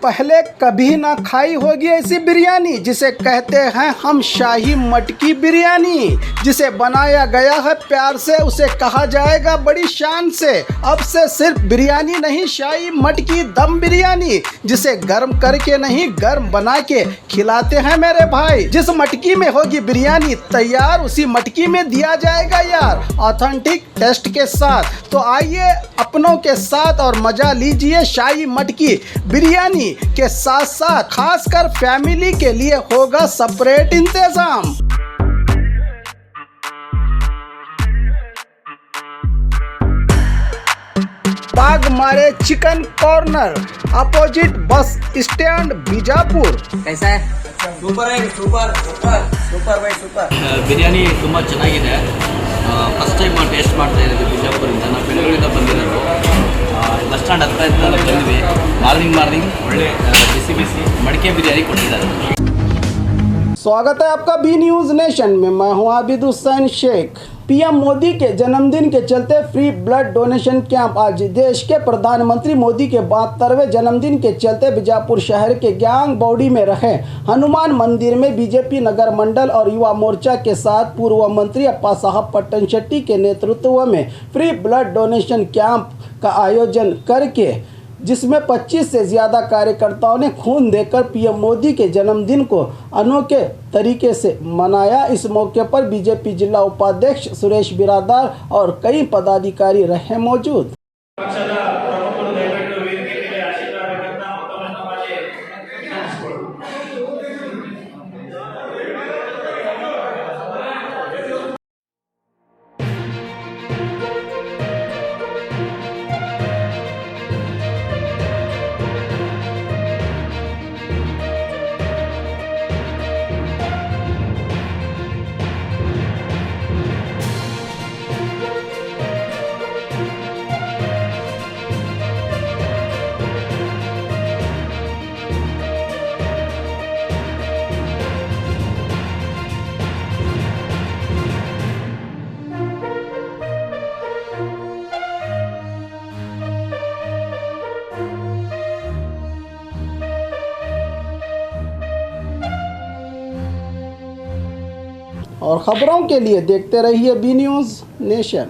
पहले कभी ना खाई होगी ऐसी बिरयानी जिसे कहते हैं हम शाही मटकी बिरयानी, जिसे बनाया गया है प्यार से, उसे कहा जाएगा बड़ी शान से। अब से सिर्फ बिरयानी नहीं, शाही मटकी दम बिरयानी, जिसे गर्म करके नहीं गर्म बना के खिलाते हैं मेरे भाई। जिस मटकी में होगी बिरयानी तैयार, उसी मटकी में दिया जाएगा यार ऑथेंटिक टेस्ट के साथ। तो आइए अपनों के साथ और मजा लीजिए शाही मटकी बिरयानी के साथ साथ खासकर फैमिली के लिए होगा सेपरेट इंतजाम। Bagmare chicken corner, opposite bus stand, Bijapur. कैसा है? ಸೂಪರ್ ಆಗಿ super super super by super biryani ತುಂಬ ಚೆನ್ನಾಗಿದೆ. ಫಸ್ಟ್ ಟೈಮ್ ಟೇಸ್ಟ್ ಮಾಡ್ತಾ ಇದ್ದೀವಿ ಬಿಜಾಪುರಿಂದ. ನಾವು ಬೆಂಗಳೂರಿಂದ ಬಂದಿರೋದು. ಬಸ್ ಸ್ಟ್ಯಾಂಡ್ ಹತ್ರ ಇದ್ದ ಬಂದ್ವಿ. ಮಾರ್ನಿಂಗ್ ಒಳ್ಳೆ ಬಿಸಿ ಬಿಸಿ ಮಡಿಕೆ ಬಿರಿಯಾನಿ ಕೊಟ್ಟಿದ್ದಾರೆ. स्वागत है आपका बी न्यूज़ नेशन में। मैं हूं आबिद हुसैन शेख। पीएम मोदी के जन्मदिन के चलते फ्री ब्लड डोनेशन कैंप आज देश के प्रधानमंत्री मोदी के 72वें जन्मदिन के चलते बीजापुर शहर के ग्यांग बॉडी में रहे हनुमान मंदिर में बीजेपी नगर मंडल और युवा मोर्चा के साथ पूर्व मंत्री अप्पा साहब पट्टन शेट्टी के नेतृत्व में फ्री ब्लड डोनेशन कैंप का आयोजन करके जिसमें 25 से ज़्यादा कार्यकर्ताओं ने खून देकर पीएम मोदी के जन्मदिन को अनोखे तरीके से मनाया। इस मौके पर बीजेपी जिला उपाध्यक्ष सुरेश बिरादार और कई पदाधिकारी रहे मौजूद। और ख़बरों के लिए देखते रहिए बी न्यूज़ नेशन।